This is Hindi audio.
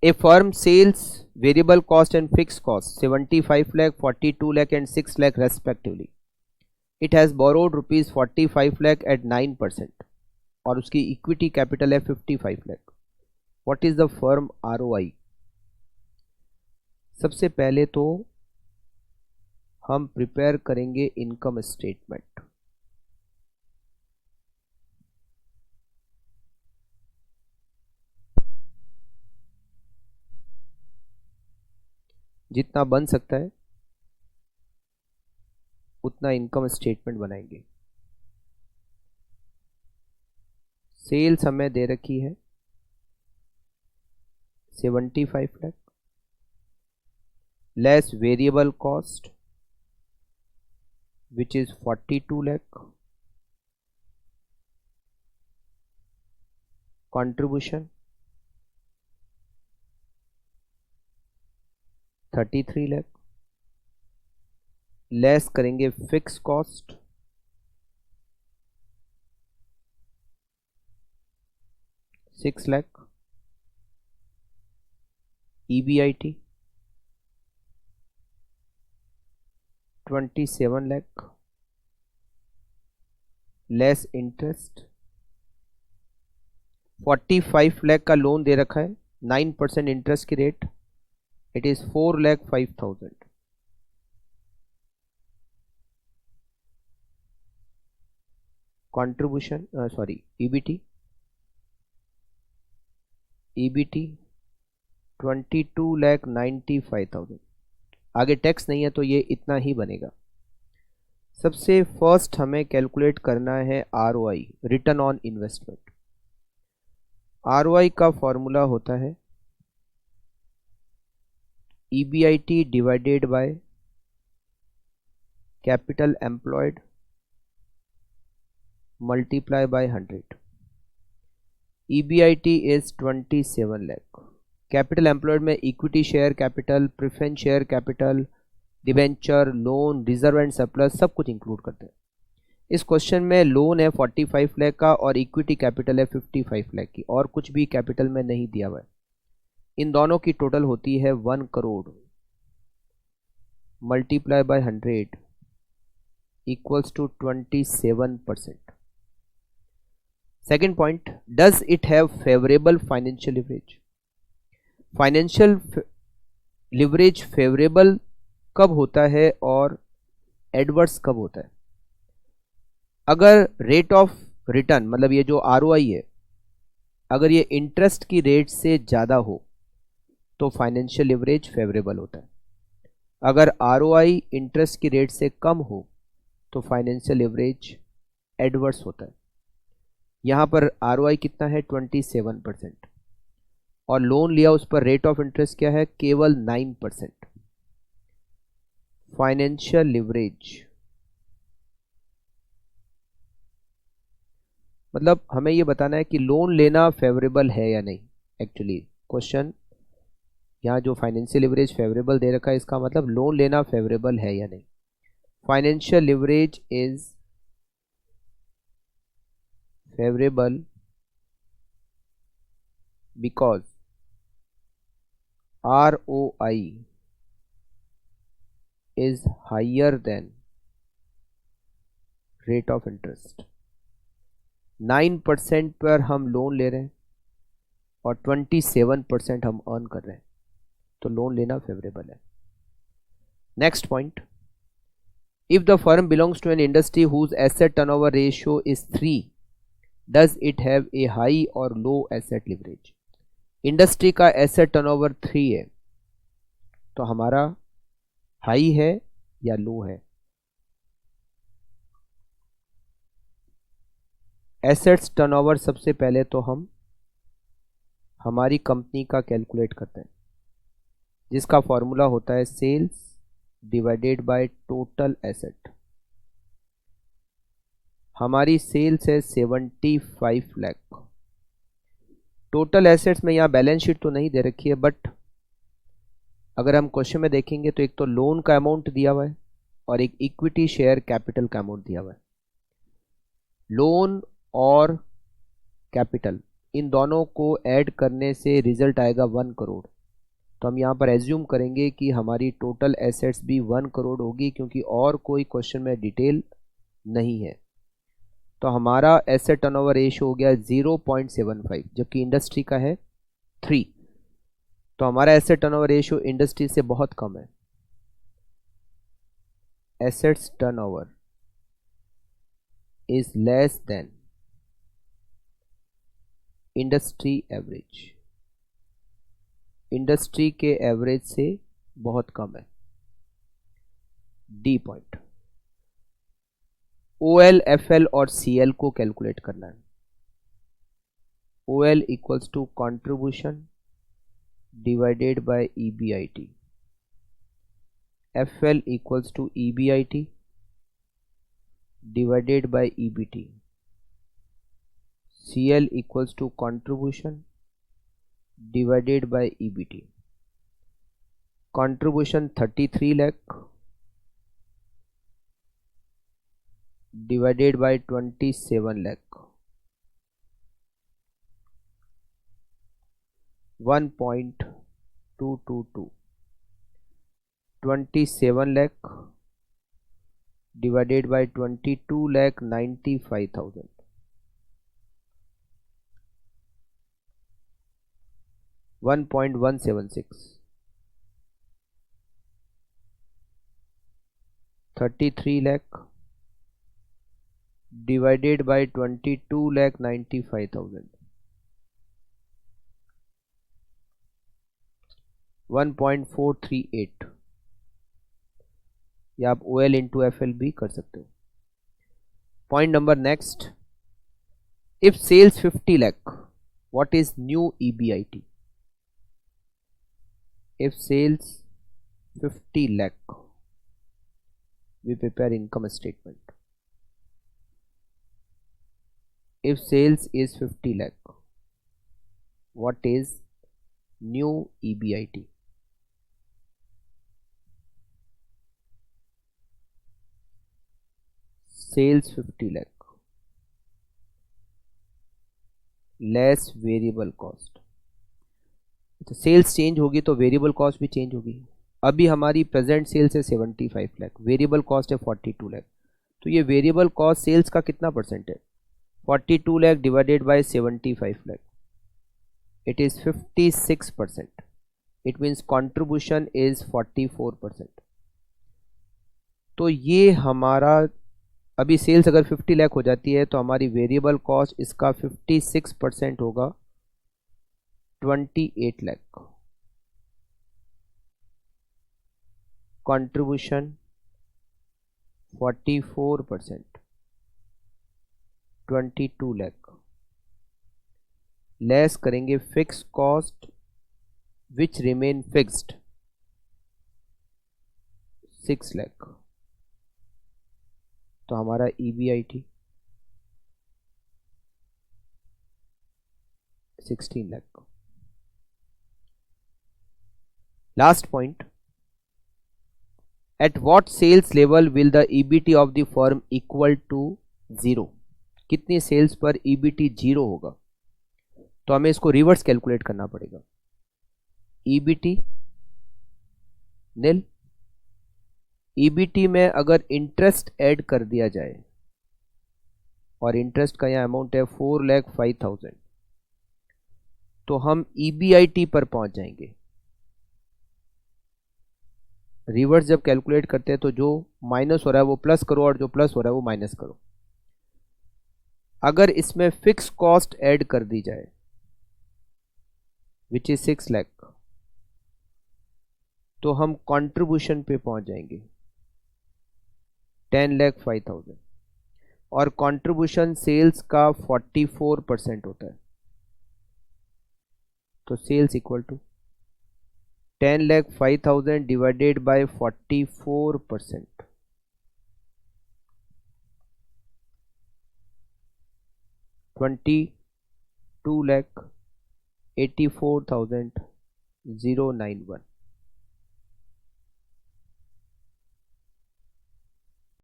A firm sells variable cost and fixed cost 75 lakh, 42 lakh and 6 lakh respectively. It has borrowed rupees 45 lakh at 9% और उसकी इक्विटी कैपिटल है 55 lakh. What is the firm ROI? सबसे पहले तो हम प्रिपेयर करेंगे इनकम स्टेटमेंट. जितना बन सकता है उतना इनकम स्टेटमेंट बनाएंगे. सेल्स हमें दे रखी है 75 lakh less variable cost which is 42 lakh, contribution 33 lakh, less करेंगे fix cost 6 lakh, EBIT 27 lakh, less interest 45 lakh का लोन दे रखा है 9% इंटरेस्ट की rate. It is 4,05,000. Contribution EBT 22,95,000. आगे टैक्स नहीं है तो ये इतना ही बनेगा. सबसे फर्स्ट हमें कैलकुलेट करना है ROI, return on investment. ROI का फॉर्मूला होता है EBIT divided by capital employed multiply by 100. EBIT is 27 lakh. Capital employed में equity share capital, preference share capital, debenture, loan, reserve and surplus सब कुछ इंक्लूड करते हैं. इस क्वेश्चन में लोन है 45 लाख का और इक्विटी कैपिटल है 55 लाख की और कुछ भी कैपिटल में नहीं दिया हुआ है. इन दोनों की टोटल होती है 1 crore multiply by 100 equals to 27%. Second point, does it have favourable financial leverage? Financial leverage favourable कब होता है और एडवर्स कब होता है? अगर रेट ऑफ रिटर्न मतलब ये जो आरओआई है अगर ये इंटरेस्ट की रेट से ज़्यादा हो तो फाइनेंशियल लिवरेज फेवरेबल होता है. अगर आरओआई इंटरेस्ट की रेट से कम हो तो फाइनेंशियल लिवरेज एडवर्स होता है. यहाँ पर आरओआई कितना है 27% और लोन लिया उस पर रेट ऑफ इंटरेस्ट क्या है केवल 9%. फाइनेंशियल लिवरेज मतलब हमें ये बताना है कि लोन लेना फेवरेबल है या नहीं. एक्चुअली क्वेश्चन यहाँ जो फाइनेंशियल लिवरेज फेवरेबल दे रखा है इसका मतलब लोन लेना फेवरेबल है या नहीं. Financial leverage is favourable because ROI is higher than rate of interest. 9% पर हम लोन ले रहे हैं और 27% हम अर्न कर रहे हैं तो लोन लेना फेवरेबल है. Next point, if the firm belongs to an industry whose asset turnover ratio is 3 does it have a high और लो एसेट लिवरेज? इंडस्ट्री का एसेट टर्नओवर 3 है तो हमारा हाई है या लो है? एसेट्स टर्नओवर सबसे पहले तो हम हमारी कंपनी का कैलकुलेट करते हैं जिसका फॉर्मूला होता है sales divided by total asset. हमारी सेल्स है 75 लाख. टोटल एसेट्स में यहाँ बैलेंस शीट तो नहीं दे रखी है बट अगर हम क्वेश्चन में देखेंगे तो एक तो लोन का अमाउंट दिया हुआ है और एक इक्विटी शेयर कैपिटल का अमाउंट दिया हुआ है. लोन और कैपिटल इन दोनों को ऐड करने से रिजल्ट आएगा 1 करोड़। तो हम यहाँ पर एज्यूम करेंगे कि हमारी टोटल एसेट्स भी 1 करोड़ होगी, क्योंकि और कोई क्वेश्चन में डिटेल नहीं है। तो हमारा एसेट टर्नओवर रेशियो हो गया 0.75, जबकि इंडस्ट्री का है 3। तो हमारा एसेट टर्नओवर रेशियो इंडस्ट्री से बहुत कम है। Assets turnover is less than industry average, industry के एवरेज से बहुत कम है। D point. OL, FL और CL को कैलकुलेट करना है। OL equals to contribution divided by EBIT, FL equals to EBIT divided by EBT, CL equals to contribution divided by EBT। Contribution 33 lakh divided by 27 lakh, 1.222। 27 lakh divided by 22,95,000, 1.176। 33 lakh divided by 22,95,000, 1.438। या आप OL इंटू FL भी कर सकते हो। Point number next, if sales 50 lakh what is new EBIT? If sales 50 lakh, we prepare income statement. If sales is 50 lakh, what is new EBIT? Sales 50 lakh less variable cost। तो सेल्स चेंज होगी तो वेरिएबल कॉस्ट भी चेंज होगी। अभी हमारी प्रेजेंट सेल्स है 75 लाख, वेरिएबल कॉस्ट है 42 लाख। तो ये वेरिएबल कॉस्ट सेल्स का कितना परसेंट है? 42 lakh divided bye 75 lakh, it is 56%। It means contribution is 44%। तो ये हमारा अभी सेल्स अगर 50 लाख हो जाती है तो हमारी वेरिएबल कॉस्ट इसका 56% होगा 28 लाख। कंट्रीब्यूशन 44%, 22 लाख। लेस करेंगे fix cost which remain fixed 6 lakh. तो हमारा EBIT 16 lakh. Last point, at what sales level will the EBIT of the firm equal to 0? कितनी सेल्स पर EBIT 0 होगा? तो हमें इसको रिवर्स कैलकुलेट करना पड़ेगा। EBIT नील, EBIT में अगर इंटरेस्ट ऐड कर दिया जाए और इंटरेस्ट का यहाँ अमाउंट है 4,05,000, तो हम EBIT पर पहुंच जाएंगे। रिवर्स जब कैलकुलेट करते हैं तो जो माइनस हो रहा है वो प्लस करो और जो प्लस हो रहा है वो माइनस करो। अगर इसमें फिक्स कॉस्ट ऐड कर दी जाए विच इज 6 लाख, तो हम कंट्रीब्यूशन पे पहुंच जाएंगे 10,05,000 और कंट्रीब्यूशन सेल्स का 44% होता है। तो sales equal to 10,05,000 divided by 44%, 22,84,091।